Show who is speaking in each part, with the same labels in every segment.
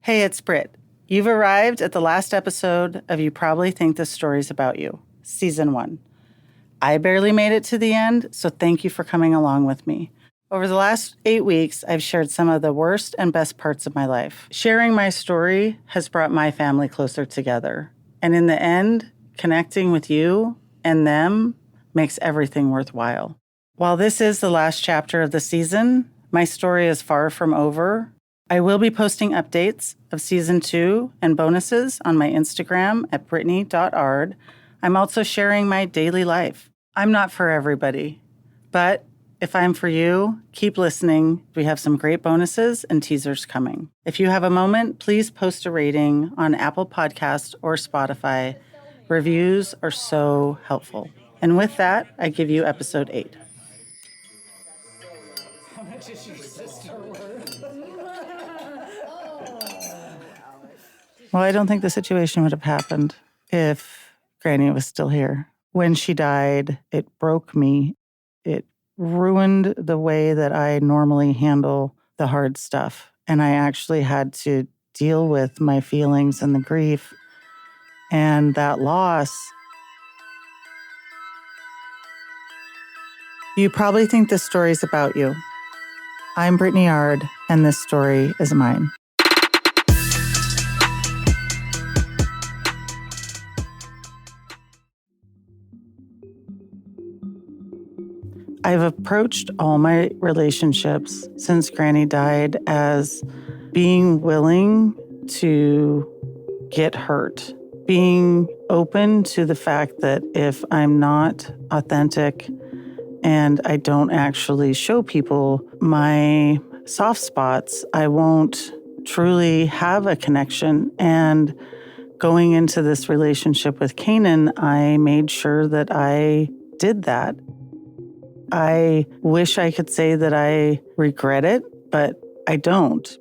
Speaker 1: Hey, it's Britt. You've arrived at the last episode of You Probably Think This Story's About You, Season 1. I barely made it to the end, so thank you for coming along with me. Over the last 8 weeks, I've shared some of the worst and best parts of my life. Sharing my story has brought my family closer together. And in the end, connecting with you and them makes everything worthwhile. While this is the last chapter of the season, my story is far from over. I will be posting updates of Season 2 and bonuses on my Instagram at brittani.ard. I'm also sharing my daily life. I'm not for everybody, but if I'm for you, keep listening. We have some great bonuses and teasers coming. If you have a moment, please post a rating on Apple Podcasts or Spotify. Reviews are so helpful. And with that, I give you episode 8. How much is your sister worth? Well, I don't think the situation would have happened if Granny was still here. When she died, it broke me. It ruined the way that I normally handle the hard stuff. And I actually had to deal with my feelings and the grief and that loss. You probably think this story's about you. I'm Brittani Ard, and this story is mine. I've approached all my relationships since Granny died as being willing to get hurt, being open to the fact that if I'm not authentic and I don't actually show people my soft spots, I won't truly have a connection. And going into this relationship with Kanon, I made sure that I did that. I wish I could say that I regret it, but I don't.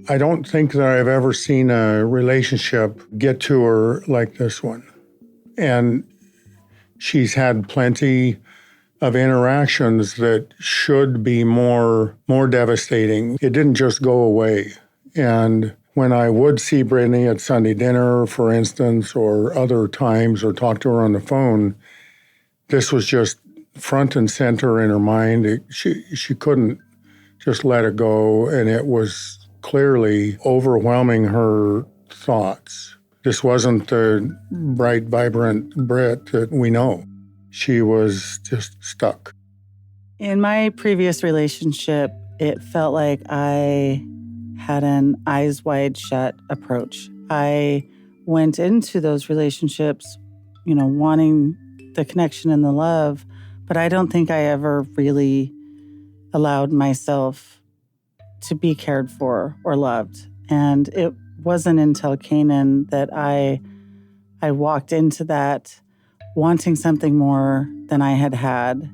Speaker 2: I don't think that I've ever seen a relationship get to her like this one. And she's had plenty of interactions that should be more devastating. It didn't just go away. And when I would see Brittani at Sunday dinner, for instance, or other times, or talk to her on the phone, this was just front and center in her mind. She couldn't just let it go, and it was clearly overwhelming her thoughts. This wasn't the bright, vibrant Brit that we know. She was just stuck.
Speaker 1: In my previous relationship, it felt like I had an eyes wide shut approach. I went into those relationships, wanting the connection and the love, but I don't think I ever really allowed myself to be cared for or loved. And it wasn't until Kanon that I walked into that wanting something more than I had had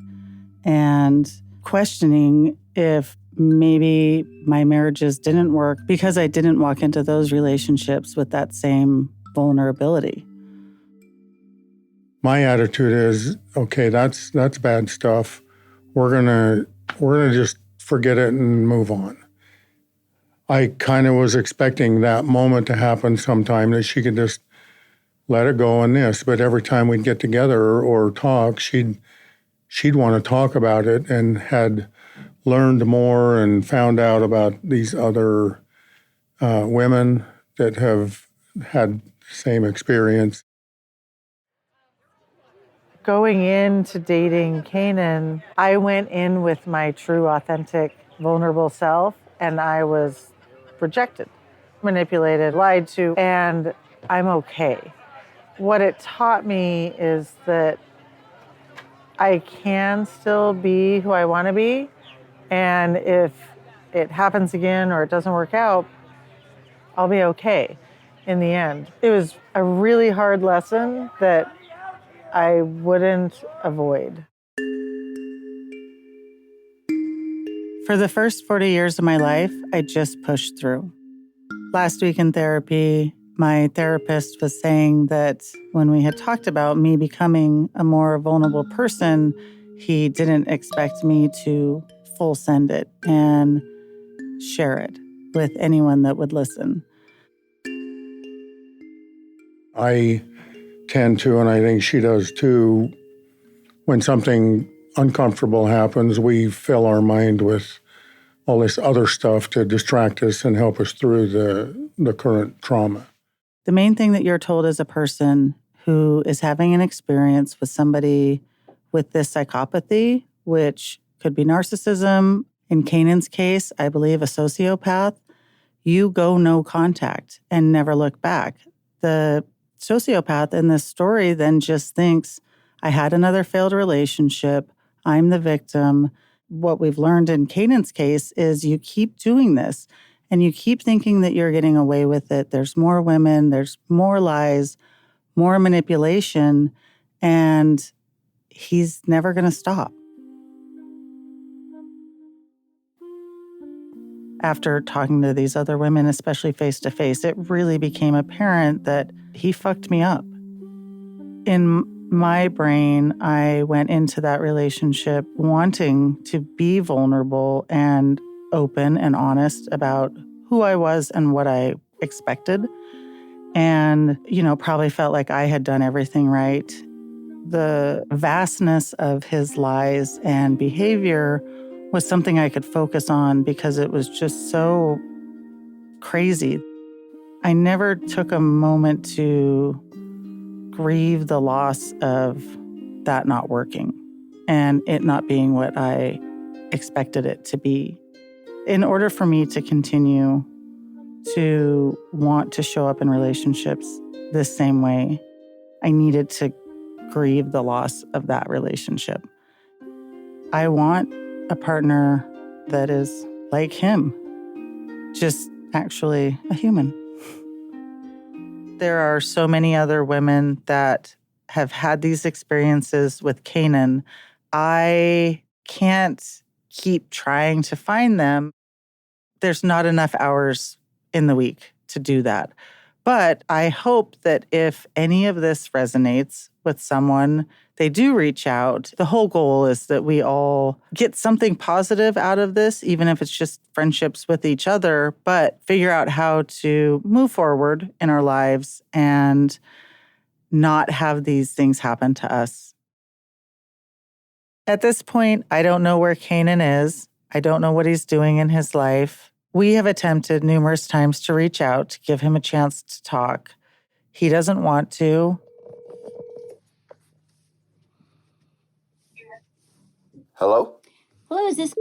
Speaker 1: and questioning if maybe my marriages didn't work because I didn't walk into those relationships with that same vulnerability.
Speaker 2: My attitude is, okay, that's bad stuff. We're gonna just forget it and move on. I kind of was expecting that moment to happen sometime, that she could just let it go on this. But every time we'd get together or talk, she'd want to talk about it, and had learned more and found out about these other women that have had the same experience.
Speaker 1: Going into dating Kanon, I went in with my true, authentic, vulnerable self, and I was rejected, manipulated, lied to, and I'm okay. What it taught me is that I can still be who I want to be, and if it happens again or it doesn't work out, I'll be okay in the end. It was a really hard lesson that I wouldn't avoid. For the first 40 years of my life, I just pushed through. Last week in therapy, my therapist was saying that when we had talked about me becoming a more vulnerable person, he didn't expect me to full send it. And share it with anyone that would listen.
Speaker 2: I tend to, and I think she does too, when something uncomfortable happens, we fill our mind with all this other stuff to distract us and help us through the current trauma.
Speaker 1: The main thing that you're told as a person who is having an experience with somebody with this psychopathy, which could be narcissism, in Kanon's case, I believe a sociopath, you go no contact and never look back. The sociopath in this story then just thinks, I had another failed relationship, I'm the victim. What we've learned in Kanon's case is you keep doing this and you keep thinking that you're getting away with it. There's more women, there's more lies, more manipulation, and he's never going to stop. After talking to these other women, especially face to face, it really became apparent that he fucked me up. In my brain, I went into that relationship wanting to be vulnerable and open and honest about who I was and what I expected. And, probably felt like I had done everything right. The vastness of his lies and behavior was something I could focus on because it was just so crazy. I never took a moment to grieve the loss of that not working and it not being what I expected it to be. In order for me to continue to want to show up in relationships this same way, I needed to grieve the loss of that relationship. I want a partner that is like him, just actually a human. There are so many other women that have had these experiences with Kanon. I can't keep trying to find them. There's not enough hours in the week to do that. But I hope that if any of this resonates with someone, they do reach out. The whole goal is that we all get something positive out of this, even if it's just friendships with each other, but figure out how to move forward in our lives and not have these things happen to us. At this point, I don't know where Kanon is. I don't know what he's doing in his life. We have attempted numerous times to reach out, to give him a chance to talk. He doesn't want to.
Speaker 3: Hello?
Speaker 4: Hello, is this...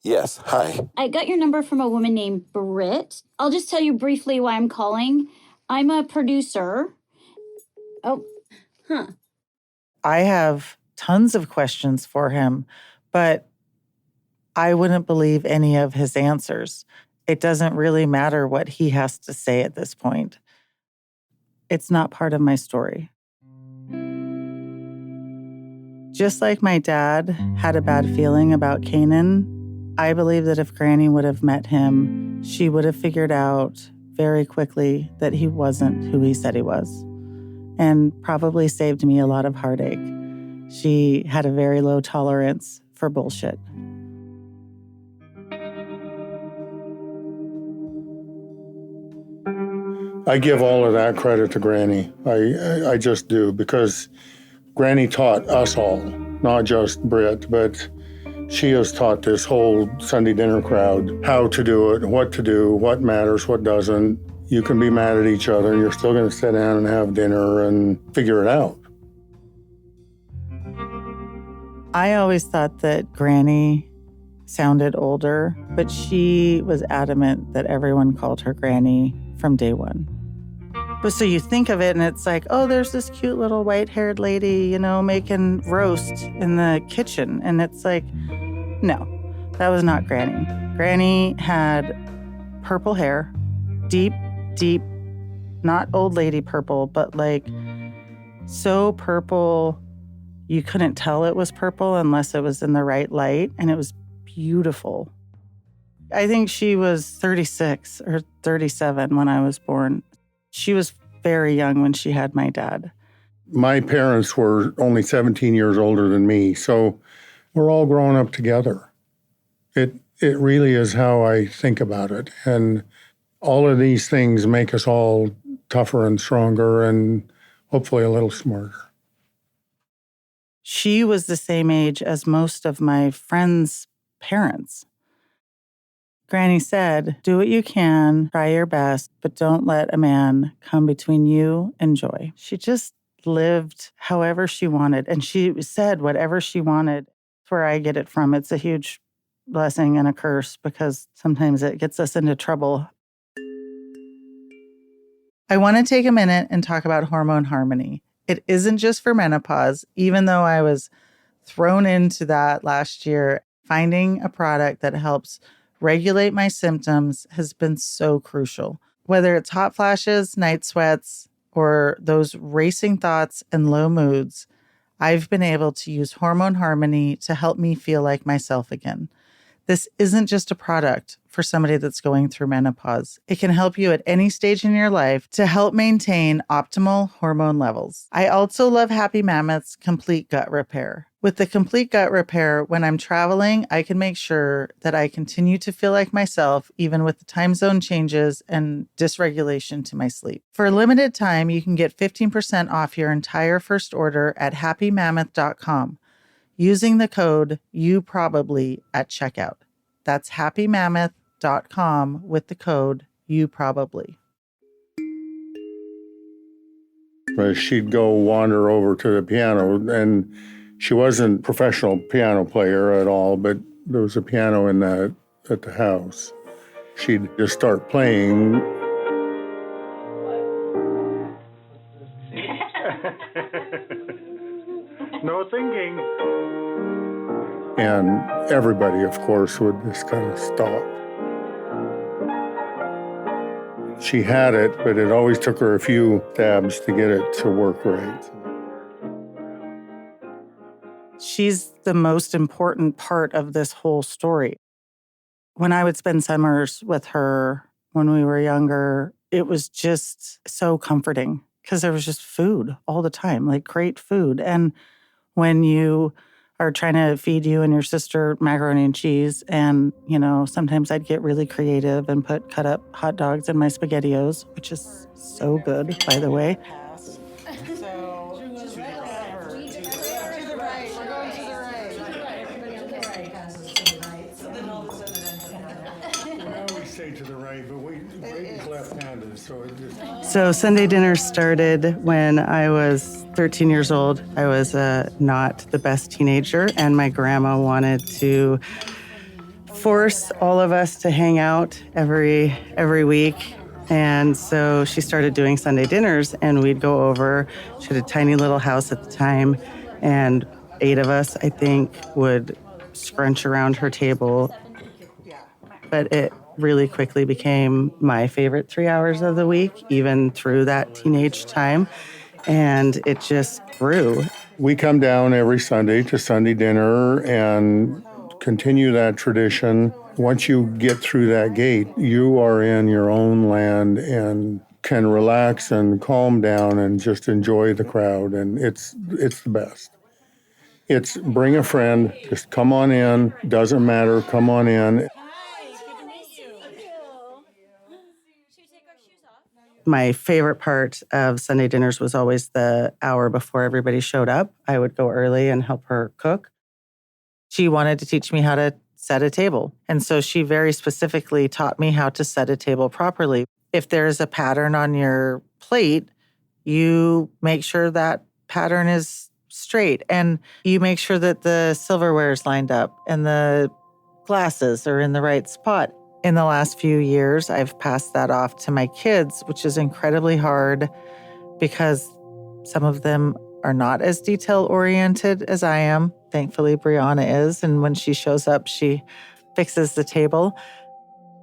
Speaker 3: Yes, hi.
Speaker 4: I got your number from a woman named Britt. I'll just tell you briefly why I'm calling. I'm a producer.
Speaker 1: I have tons of questions for him, but I wouldn't believe any of his answers. It doesn't really matter what he has to say at this point. It's not part of my story. Just like my dad had a bad feeling about Kanon, I believe that if Granny would have met him, she would have figured out very quickly that he wasn't who he said he was, and probably saved me a lot of heartache. She had a very low tolerance for bullshit.
Speaker 2: I give all of that credit to Granny. I just do, because Granny taught us all, not just Britt, but she has taught this whole Sunday dinner crowd how to do it, what to do, what matters, what doesn't. You can be mad at each other, and you're still going to sit down and have dinner and figure it out.
Speaker 1: I always thought that Granny sounded older, but she was adamant that everyone called her Granny from day one. But so you think of it and it's like, oh, there's this cute little white-haired lady, making roast in the kitchen. And it's like, no, that was not Granny. Granny had purple hair, deep, not old lady purple, but like so purple, you couldn't tell it was purple unless it was in the right light. And it was beautiful. I think she was 36 or 37 when I was born. She was very young when she had my dad.
Speaker 2: My parents were only 17 years older than me, so we're all growing up together. it really is how I think about it. And all of these things make us all tougher and stronger and hopefully a little smarter.
Speaker 1: She was the same age as most of my friends' parents. Granny said, do what you can, try your best, but don't let a man come between you and joy. She just lived however she wanted, and she said whatever she wanted. That's where I get it from. It's a huge blessing and a curse because sometimes it gets us into trouble. I want to take a minute and talk about hormone harmony. It isn't just for menopause, even though I was thrown into that last year. Finding a product that helps regulate my symptoms has been so crucial. Whether it's hot flashes, night sweats, or those racing thoughts and low moods, I've been able to use Hormone Harmony to help me feel like myself again. This isn't just a product for somebody that's going through menopause. It can help you at any stage in your life to help maintain optimal hormone levels. I also love Happy Mammoth's Complete Gut Repair. With the Complete Gut Repair, when I'm traveling, I can make sure that I continue to feel like myself, even with the time zone changes and dysregulation to my sleep. For a limited time, you can get 15% off your entire first order at happymammoth.com. using the code YouProbably at checkout. That's happymammoth.com with the code YouProbably.
Speaker 2: She'd go wander over to the piano, and she wasn't a professional piano player at all, but there was a piano at the house. She'd just start playing. No thinking. And everybody, of course, would just kind of stop. She had it, but it always took her a few stabs to get it to work right.
Speaker 1: She's the most important part of this whole story. When I would spend summers with her when we were younger, it was just so comforting because there was just food all the time, like great food. And when you are trying to feed you and your sister macaroni and cheese, and, sometimes I'd get really creative and cut up hot dogs in my SpaghettiOs, which is so good, by the way. So Sunday dinner started when I was 13 years old. I was not the best teenager, and my grandma wanted to force all of us to hang out every week. And so she started doing Sunday dinners, and we'd go over. She had a tiny little house at the time, and 8 of us, I think, would scrunch around her table. But it really quickly became my favorite 3 hours of the week, even through that teenage time. And it just grew.
Speaker 2: We come down every Sunday to Sunday dinner and continue that tradition. Once you get through that gate, you are in your own land and can relax and calm down and just enjoy the crowd. And it's the best. It's bring a friend, just come on in, doesn't matter, come on in.
Speaker 1: My favorite part of Sunday dinners was always the hour before everybody showed up. I would go early and help her cook. She wanted to teach me how to set a table. And so she very specifically taught me how to set a table properly. If there's a pattern on your plate, you make sure that pattern is straight. And you make sure that the silverware is lined up and the glasses are in the right spot. In the last few years, I've passed that off to my kids, which is incredibly hard because some of them are not as detail-oriented as I am. Thankfully, Brianna is, and when she shows up, she fixes the table.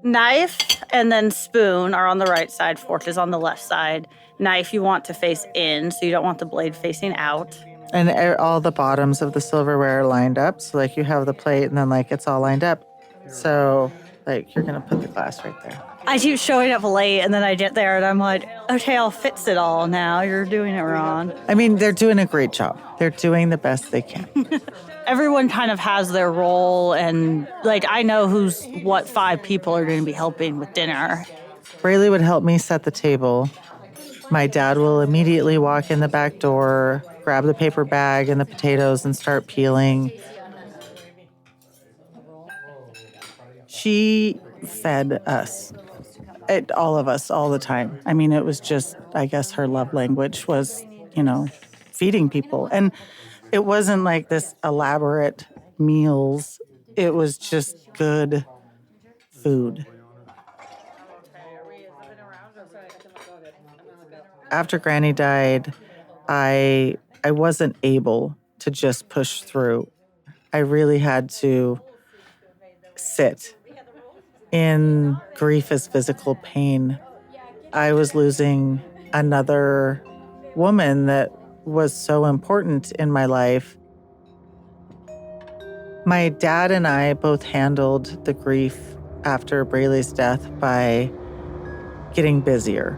Speaker 5: Knife and then spoon are on the right side, fork is on the left side. Knife you want to face in, so you don't want the blade facing out.
Speaker 1: And all the bottoms of the silverware are lined up, so you have the plate and then it's all lined up. So Like, you're going to put the glass right there.
Speaker 5: I keep showing up late, and then I get there, and I'm like, okay, I'll fix it all now. You're doing it wrong.
Speaker 1: I mean, they're doing a great job. They're doing the best they can.
Speaker 5: Everyone kind of has their role, and like I know what 5 people are going to be helping with dinner.
Speaker 1: Braley would help me set the table. My dad will immediately walk in the back door, grab the paper bag and the potatoes and start peeling. She fed us, all of us, all the time. I mean, it was just, I guess her love language was, feeding people. And it wasn't like this elaborate meals. It was just good food. After Granny died, I wasn't able to just push through. I really had to sit in grief as physical pain. I was losing another woman that was so important in my life. My dad and I both handled the grief after Braley's death by getting busier.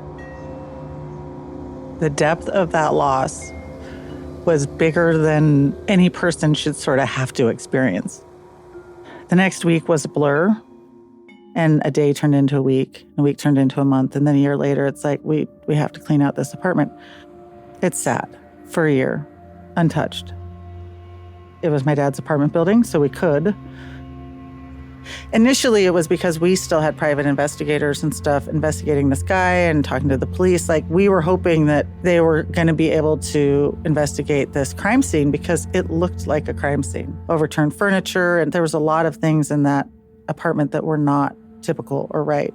Speaker 1: The depth of that loss was bigger than any person should sort of have to experience. The next week was a blur, and a day turned into a week turned into a month, and then a year later, it's like, we have to clean out this apartment. It sat for a year, untouched. It was my dad's apartment building, so we could. Initially, it was because we still had private investigators and stuff investigating this guy and talking to the police. Like, we were hoping that they were going to be able to investigate this crime scene because it looked like a crime scene. Overturned furniture, and there was a lot of things in that apartment that were not typical or right.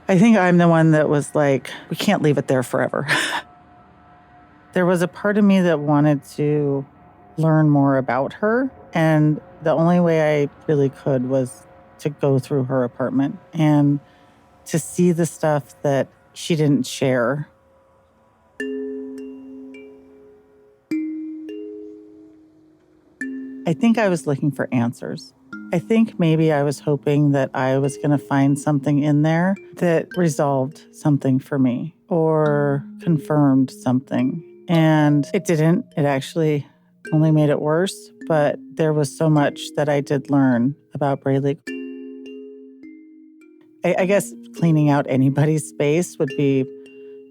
Speaker 1: I think I'm the one that was like, we can't leave it there forever. There was a part of me that wanted to learn more about her, and the only way I really could was to go through her apartment and to see the stuff that she didn't share. I think I was looking for answers. I think maybe I was hoping that I was going to find something in there that resolved something for me or confirmed something. And it didn't. It actually only made it worse, but there was so much that I did learn about Braley. I guess cleaning out anybody's space would be,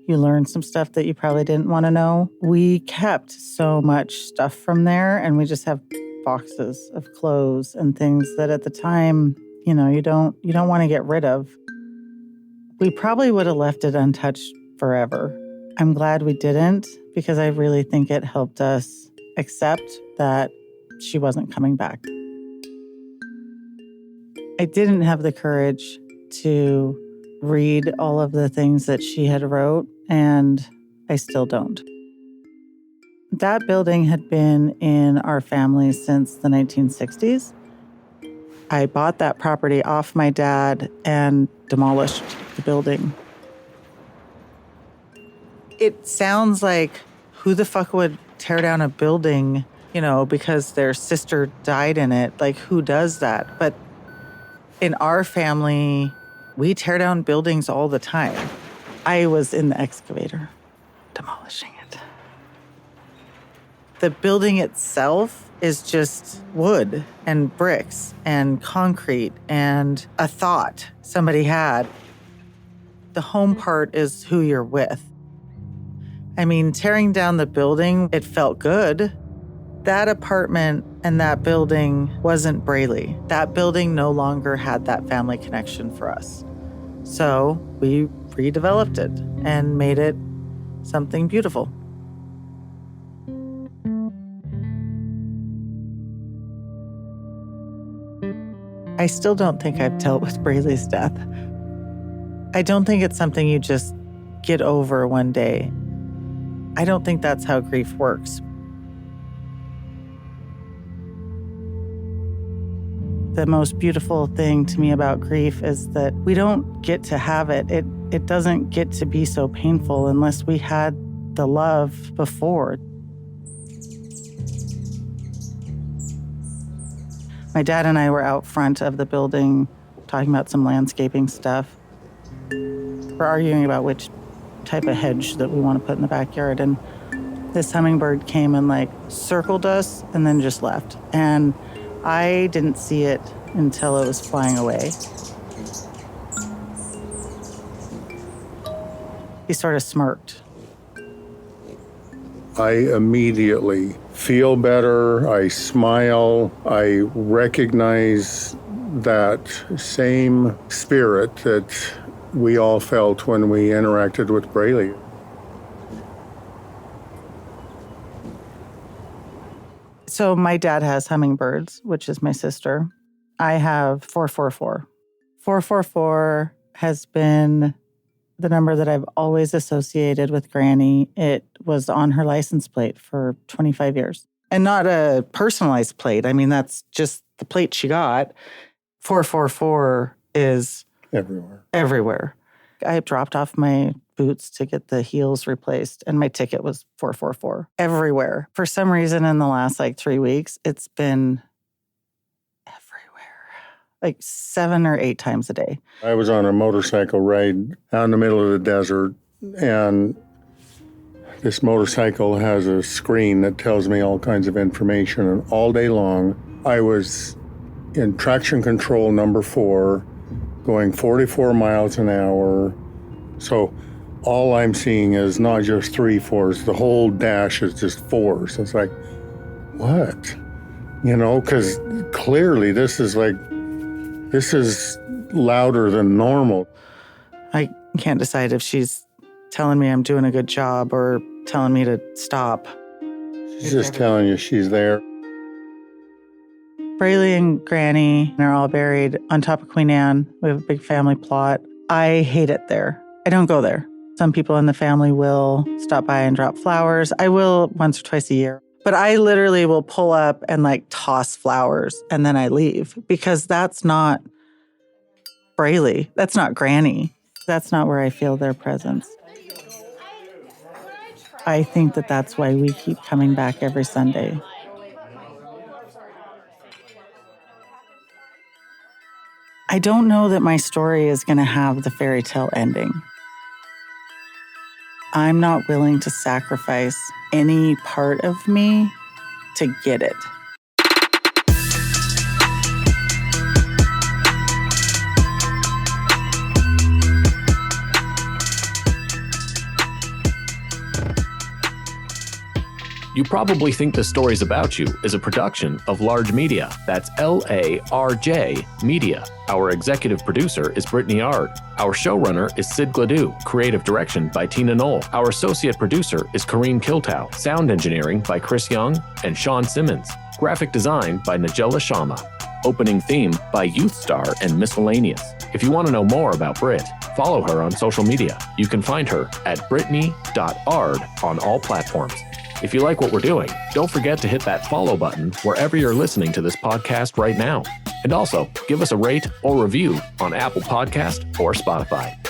Speaker 1: you learn some stuff that you probably didn't want to know. We kept so much stuff from there, and we just have boxes of clothes and things that at the time, you don't want to get rid of. We probably would have left it untouched forever. I'm glad we didn't, because I really think it helped us accept that she wasn't coming back. I didn't have the courage to read all of the things that she had wrote, and I still don't. That building had been in our family since the 1960s. I bought that property off my dad and demolished the building. It sounds like, who the fuck would tear down a building, because their sister died in it? Like, who does that? But in our family, we tear down buildings all the time. I was in the excavator, demolishing it. The building itself is just wood and bricks and concrete and a thought somebody had. The home part is who you're with. I mean, tearing down the building, it felt good. That apartment and that building wasn't Braley. That building no longer had that family connection for us. So we redeveloped it and made it something beautiful. I still don't think I've dealt with Braley's death. I don't think it's something you just get over one day. I don't think that's how grief works. The most beautiful thing to me about grief is that we don't get to have it. It doesn't get to be so painful unless we had the love before. My dad and I were out front of the building talking about some landscaping stuff. We're arguing about which type of hedge that we want to put in the backyard. And this hummingbird came and like circled us and then just left. And I didn't see it until it was flying away. He sort of smirked.
Speaker 2: I immediately feel better. I smile. I recognize that same spirit that we all felt when we interacted with Braley.
Speaker 1: So my dad has hummingbirds, which is my sister. I have 444. 444 has been the number that I've always associated with Granny. It was on her license plate for 25 years. And not a personalized plate. I mean, that's just the plate she got. 444 is everywhere. I dropped off my boots to get the heels replaced, and my ticket was 444 everywhere. For some reason, in the last 3 weeks, it's been everywhere, 7 or 8 times a day.
Speaker 2: I was on a motorcycle ride out in the middle of the desert, and this motorcycle has a screen that tells me all kinds of information, and all day long, I was in traction control number 4, going 44 miles an hour. So all I'm seeing is not just 3 4s, the whole dash is just 4s. It's like, what? Because clearly this is louder than normal.
Speaker 1: I can't decide if she's telling me I'm doing a good job or telling me to stop.
Speaker 2: She's just telling you she's there.
Speaker 1: Braley and Granny are all buried on top of Queen Anne. We have a big family plot. I hate it there. I don't go there. Some people in the family will stop by and drop flowers. I will once or twice a year. But I literally will pull up and toss flowers and then I leave because that's not Braley. That's not Granny. That's not where I feel their presence. I think that that's why we keep coming back every Sunday. I don't know that my story is going to have the fairy tale ending. I'm not willing to sacrifice any part of me to get it.
Speaker 6: You probably think The Stories About You is a production of Large Media. That's LARJ Media. Our executive producer is Brittani Ard. Our showrunner is Sid Gladue. Creative direction by Tina Knoll. Our associate producer is Kareem Kiltow. Sound engineering by Chris Young and Sean Simmons. Graphic design by Najella Sharma. Opening theme by Youth Star and Miscellaneous. If you want to know more about Britt, follow her on social media. You can find her at brittany.ard on all platforms. If you like what we're doing, don't forget to hit that follow button wherever you're listening to this podcast right now. And also, give us a rate or review on Apple Podcast or Spotify.